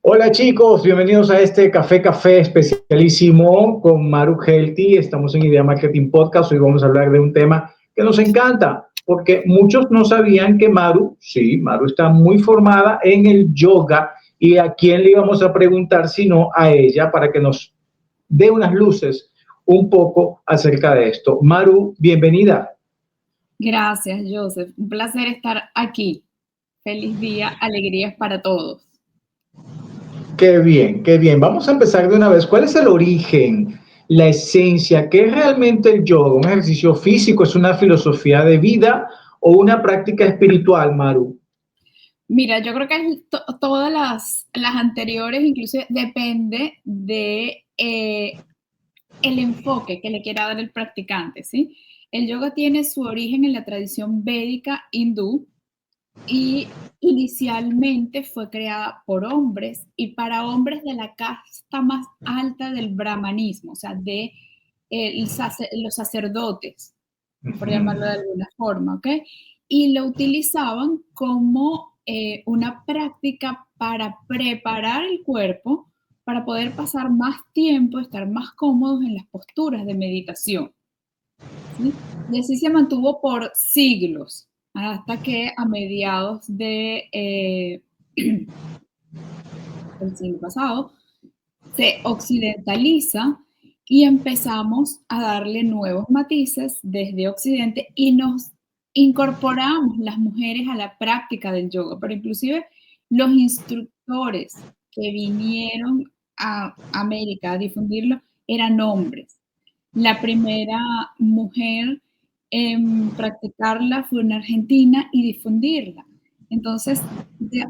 Hola chicos, bienvenidos a este Café especialísimo con Maru Healthy. Estamos en Idea Marketing Podcast. Hoy vamos a hablar de un tema que nos encanta, porque muchos no sabían que Maru, sí, Maru está muy formada en el yoga. ¿Y a quién le íbamos a preguntar sino a ella para que nos dé unas luces un poco acerca de esto? Maru, bienvenida. Gracias, Joseph. Un placer estar aquí. Feliz día, alegrías para todos. Qué bien, qué bien. Vamos a empezar de una vez. ¿Cuál es el origen, la esencia? ¿Qué es realmente el yoga? ¿Un ejercicio físico? ¿Es una filosofía de vida o una práctica espiritual, Maru? Mira, yo creo que todas las anteriores, incluso depende de el enfoque que le quiera dar el practicante, ¿sí? El yoga tiene su origen en la tradición védica hindú y inicialmente fue creada por hombres y para hombres de la casta más alta del brahmanismo, o sea, de los sacerdotes, por llamarlo de alguna forma, ¿ok? Y lo utilizaban como una práctica para preparar el cuerpo para poder pasar más tiempo, estar más cómodos en las posturas de meditación, ¿sí? Y así se mantuvo por siglos, hasta que a mediados del siglo pasado se occidentaliza y empezamos a darle nuevos matices desde Occidente y nos incorporamos las mujeres a la práctica del yoga, pero inclusive los instructores que vinieron a América a difundirlo eran hombres. La primera mujer en practicarla fue en Argentina y difundirla. Entonces,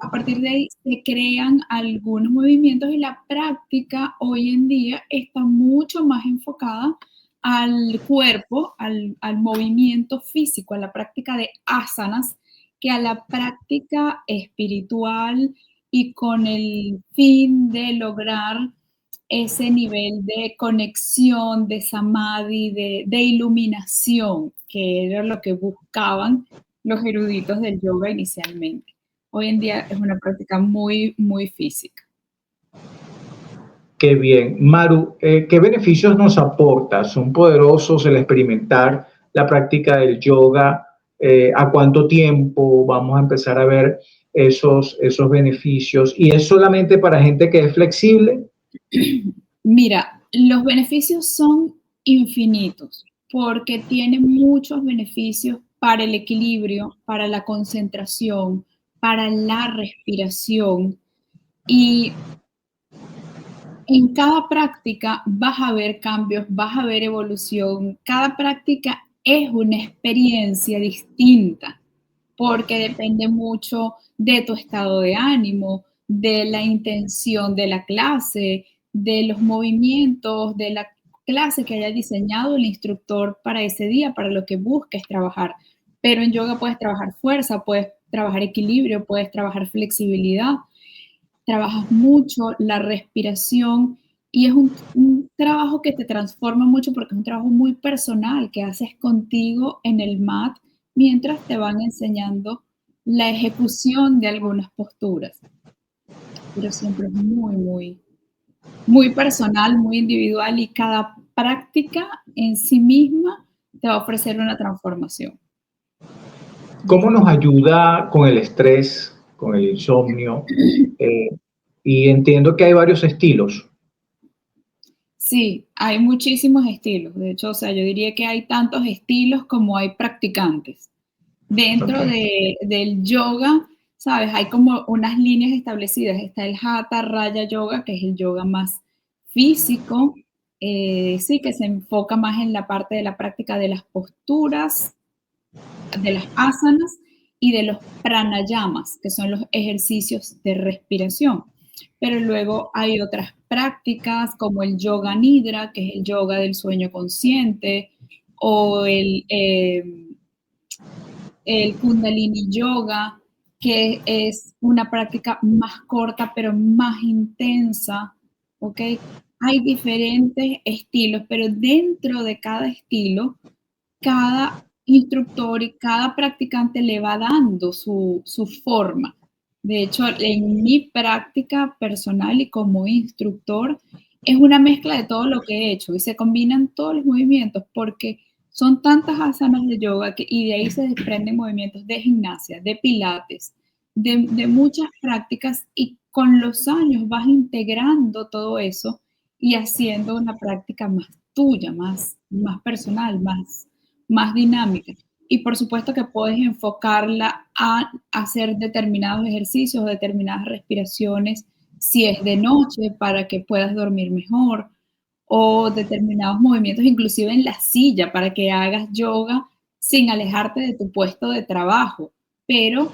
a partir de ahí se crean algunos movimientos y la práctica hoy en día está mucho más enfocada al cuerpo, al movimiento físico, a la práctica de asanas, que a la práctica espiritual y con el fin de lograr ese nivel de conexión, de samadhi, de iluminación, que era lo que buscaban los eruditos del yoga inicialmente. Hoy en día es una práctica muy, muy física. Qué bien. Maru, ¿qué beneficios nos aporta? ¿Son poderosos el experimentar la práctica del yoga? ¿A cuánto tiempo vamos a empezar a ver esos beneficios? ¿Y es solamente para gente que es flexible? Mira, los beneficios son infinitos porque tiene muchos beneficios para el equilibrio, para la concentración, para la respiración y en cada práctica vas a ver cambios, vas a ver evolución. Cada práctica es una experiencia distinta porque depende mucho de tu estado de ánimo, de la intención de la clase, de los movimientos de la clase que haya diseñado el instructor para ese día, para lo que busques trabajar. Pero en yoga puedes trabajar fuerza, puedes trabajar equilibrio, puedes trabajar flexibilidad, trabajas mucho la respiración y es un trabajo que te transforma mucho porque es un trabajo muy personal que haces contigo en el mat mientras te van enseñando la ejecución de algunas posturas. Pero siempre es muy, muy, muy personal, muy individual y cada práctica en sí misma te va a ofrecer una transformación. ¿Cómo nos ayuda con el estrés, con el insomnio? Eh, y entiendo que hay varios estilos. Sí, hay muchísimos estilos. De hecho, o sea, yo diría que hay tantos estilos como hay practicantes. Dentro Okay. del yoga, ¿sabes? Hay como unas líneas establecidas. Está el Hatha Raya Yoga, que es el yoga más físico, sí, que se enfoca más en la parte de la práctica de las posturas, de las asanas y de los pranayamas, que son los ejercicios de respiración. Pero luego hay otras prácticas como el yoga nidra, que es el yoga del sueño consciente, o el Kundalini Yoga, que es una práctica más corta pero más intensa, ¿ok? Hay diferentes estilos, pero dentro de cada estilo, cada instructor y cada practicante le va dando su forma. De hecho, en mi práctica personal y como instructor, es una mezcla de todo lo que he hecho y se combinan todos los movimientos porque son tantas asanas de yoga y de ahí se desprenden movimientos de gimnasia, de pilates, de muchas prácticas y con los años vas integrando todo eso y haciendo una práctica más tuya, más personal, más dinámica. Y por supuesto que puedes enfocarla a hacer determinados ejercicios o determinadas respiraciones si es de noche para que puedas dormir mejor o determinados movimientos inclusive en la silla para que hagas yoga sin alejarte de tu puesto de trabajo, pero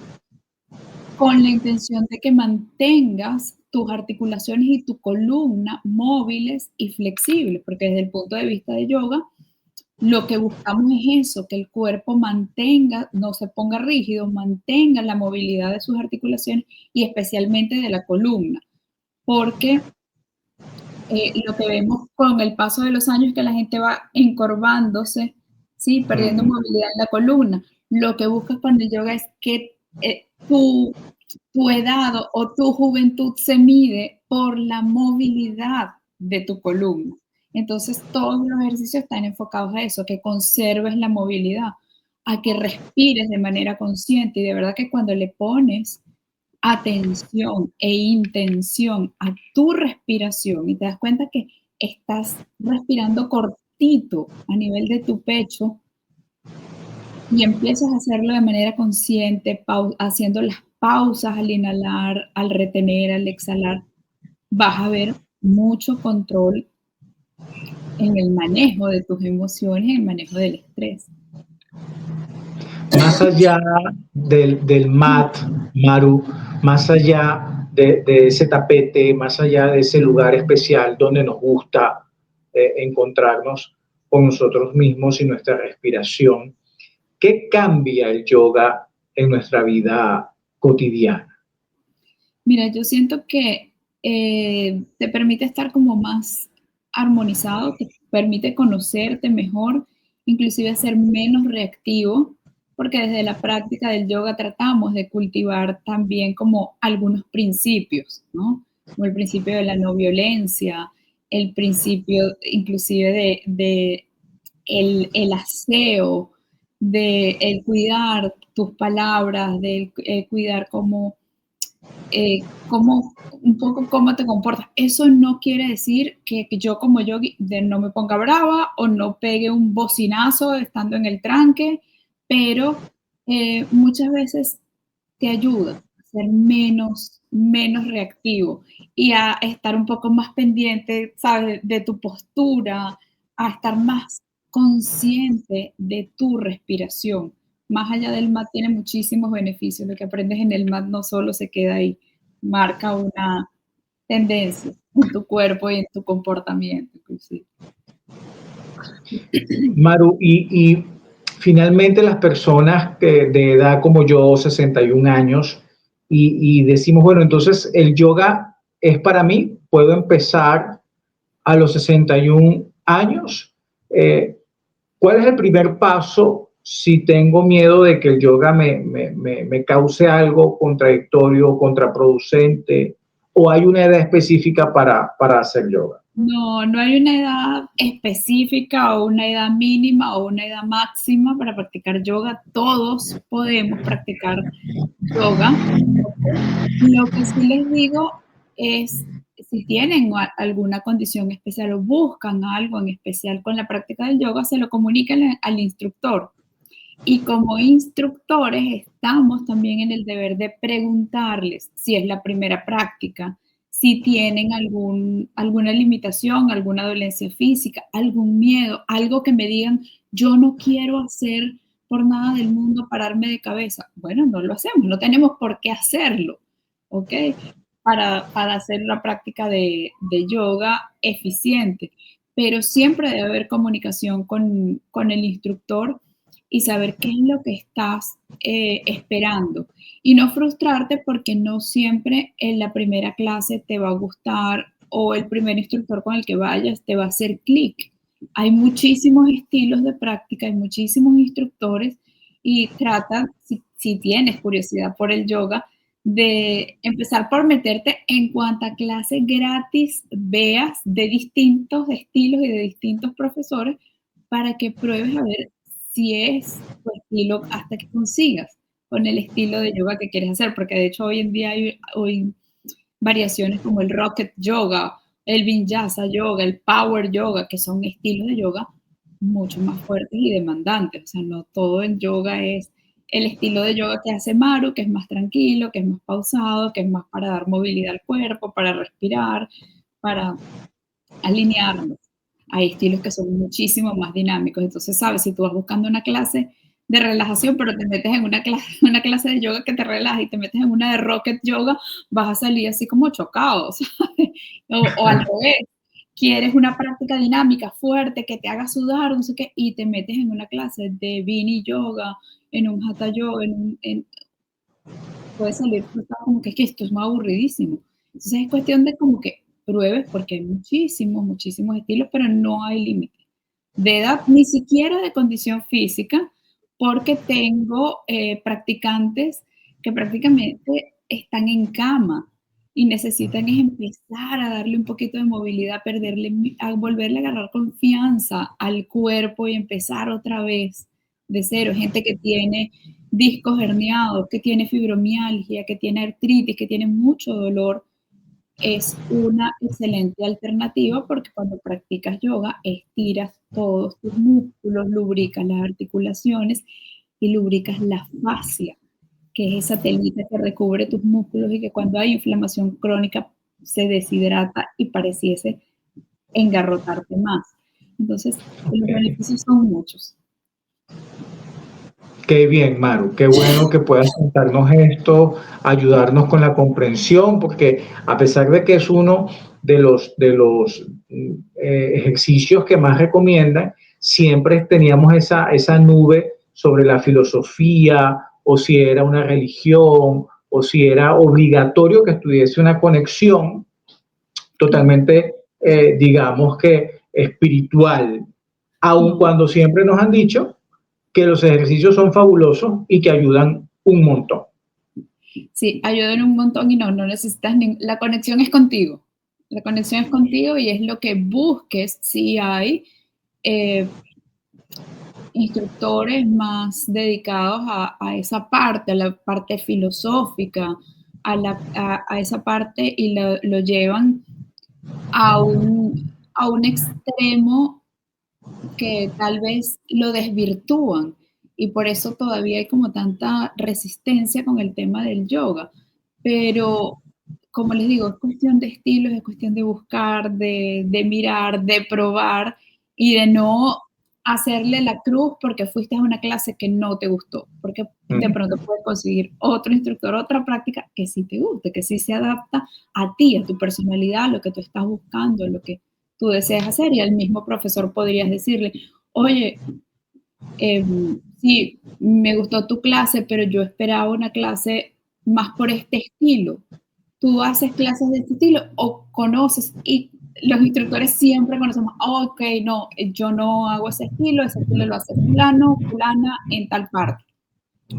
con la intención de que mantengas tus articulaciones y tu columna móviles y flexibles, porque desde el punto de vista de yoga, lo que buscamos es eso, que el cuerpo mantenga, no se ponga rígido, mantenga la movilidad de sus articulaciones y especialmente de la columna, porque lo que vemos con el paso de los años es que la gente va encorvándose, ¿sí? Perdiendo movilidad en la columna. Lo que buscas con el yoga es que tu edad o tu juventud se mide por la movilidad de tu columna. Entonces, todos los ejercicios están enfocados a eso, que conserves la movilidad, a que respires de manera consciente y de verdad que cuando le pones atención e intención a tu respiración y te das cuenta que estás respirando cortito a nivel de tu pecho y empiezas a hacerlo de manera consciente, haciendo las pausas al inhalar, al retener, al exhalar, vas a ver mucho control en el manejo de tus emociones, en el manejo del estrés. Más allá del mat, Maru, más allá de ese tapete, más allá de ese lugar especial donde nos gusta encontrarnos con nosotros mismos y nuestra respiración, ¿qué cambia el yoga en nuestra vida cotidiana? Mira, yo siento que te permite estar como más armonizado, te permite conocerte mejor, inclusive ser menos reactivo, porque desde la práctica del yoga tratamos de cultivar también como algunos principios, ¿no? Como el principio de la no violencia, el principio inclusive de el aseo, de el cuidar tus palabras, de cuidar un poco cómo te comportas. Eso no quiere decir que yo como yogi no me ponga brava o no pegue un bocinazo estando en el tranque, pero muchas veces te ayuda a ser menos reactivo y a estar un poco más pendiente, ¿sabes? De tu postura, a estar más consciente de tu respiración. Más allá del mat tiene muchísimos beneficios. Lo que aprendes en el mat no solo se queda ahí, marca una tendencia en tu cuerpo y en tu comportamiento, inclusive. Maru, y finalmente las personas de edad como yo, 61 años, y decimos, bueno, entonces el yoga es para mí, puedo empezar a los 61 años. ¿Cuál es el primer paso si tengo miedo de que el yoga me cause algo contradictorio, contraproducente, o hay una edad específica para hacer yoga? No, no hay una edad específica o una edad mínima o una edad máxima para practicar yoga. Todos podemos practicar yoga. Lo que sí les digo es, si tienen alguna condición especial o buscan algo en especial con la práctica del yoga, se lo comuniquen al instructor. Y como instructores estamos también en el deber de preguntarles si es la primera práctica, si tienen alguna limitación, alguna dolencia física, algún miedo, algo que me digan, yo no quiero hacer por nada del mundo pararme de cabeza. Bueno, no lo hacemos, no tenemos por qué hacerlo, ¿ok? Para hacer la práctica de yoga eficiente. Pero siempre debe haber comunicación con el instructor y saber qué es lo que estás esperando. Y no frustrarte porque no siempre en la primera clase te va a gustar o el primer instructor con el que vayas te va a hacer clic. Hay muchísimos estilos de práctica, hay muchísimos instructores y trata, si tienes curiosidad por el yoga, de empezar por meterte en cuanta clase gratis veas de distintos estilos y de distintos profesores para que pruebes a ver si es tu estilo hasta que consigas con el estilo de yoga que quieres hacer, porque de hecho hoy en día hay variaciones como el Rocket Yoga, el Vinyasa Yoga, el Power Yoga, que son estilos de yoga mucho más fuertes y demandantes. O sea, no todo en yoga es el estilo de yoga que hace Maru, que es más tranquilo, que es más pausado, que es más para dar movilidad al cuerpo, para respirar, para alinearnos. Hay estilos que son muchísimo más dinámicos. Entonces, sabes, si tú vas buscando una clase de relajación, pero te metes en una clase de yoga que te relaja y te metes en una de Rocket Yoga, vas a salir así como chocado, ¿sabes? O al revés. Quieres una práctica dinámica, fuerte, que te haga sudar, no sé qué, y te metes en una clase de Vini Yoga, en un Hatha Yoga, puede salir como que esto es más aburridísimo. Entonces es cuestión de como que pruebes, porque hay muchísimos estilos, pero no hay límite de edad, ni siquiera de condición física, porque tengo practicantes que prácticamente están en cama y necesitan empezar a darle un poquito de movilidad, a volverle a agarrar confianza al cuerpo y empezar otra vez de cero. Gente que tiene discos herniados, que tiene fibromialgia, que tiene artritis, que tiene mucho dolor, es una excelente alternativa porque cuando practicas yoga estiras todos tus músculos, lubricas las articulaciones y lubricas la fascia, que es esa telita que recubre tus músculos y que cuando hay inflamación crónica se deshidrata y pareciese engarrotarte más. Entonces, los beneficios son muchos. Qué bien, Maru, qué bueno que puedas contarnos esto, ayudarnos con la comprensión, porque a pesar de que es uno de los ejercicios que más recomiendan, siempre teníamos esa nube sobre la filosofía, o si era una religión, o si era obligatorio que estuviese una conexión totalmente, digamos que espiritual, aun cuando siempre nos han dicho que los ejercicios son fabulosos y que ayudan un montón. Sí, ayudan un montón y no necesitas la conexión es contigo. La conexión es contigo y es lo que busques si hay instructores más dedicados a esa parte, a la parte filosófica, a esa parte y lo llevan a un extremo que tal vez lo desvirtúan y por eso todavía hay como tanta resistencia con el tema del yoga. Pero, como les digo, es cuestión de estilos, es cuestión de buscar, de mirar, de probar y de no hacerle la cruz porque fuiste a una clase que no te gustó, porque de pronto puedes conseguir otro instructor, otra práctica que sí te guste, que sí se adapta a ti, a tu personalidad, a lo que tú estás buscando, a lo que tú deseas hacer y al mismo profesor podrías decirle, oye, sí, me gustó tu clase, pero yo esperaba una clase más por este estilo. ¿Tú haces clases de este estilo o conoces? Y los instructores siempre conocemos, ok, no, yo no hago ese estilo lo hace fulano, fulana en tal parte.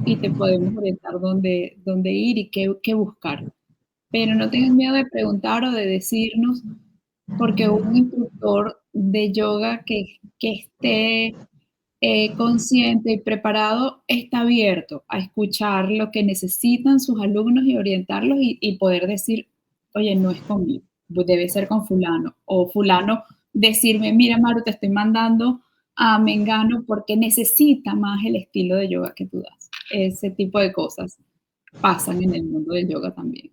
Y te podemos orientar dónde ir y qué buscar. Pero no tengas miedo de preguntar o de decirnos, porque un instructor de yoga que esté consciente y preparado está abierto a escuchar lo que necesitan sus alumnos y orientarlos y poder decir, oye, no es conmigo, debe ser con fulano. O fulano decirme, mira, Maru, te estoy mandando a Mengano porque necesita más el estilo de yoga que tú das. Ese tipo de cosas pasan en el mundo del yoga también.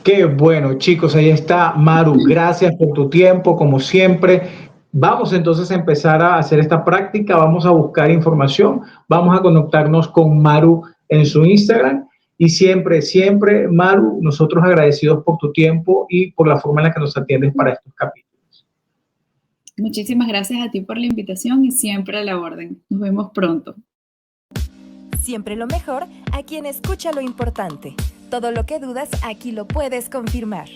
Qué bueno, chicos, ahí está Maru. Gracias por tu tiempo, como siempre. Vamos entonces a empezar a hacer esta práctica, vamos a buscar información, vamos a conectarnos con Maru en su Instagram y siempre, Maru, nosotros agradecidos por tu tiempo y por la forma en la que nos atiendes para estos capítulos. Muchísimas gracias a ti por la invitación y siempre a la orden. Nos vemos pronto. Siempre lo mejor a quien escucha lo importante. Todo lo que dudas aquí lo puedes confirmar.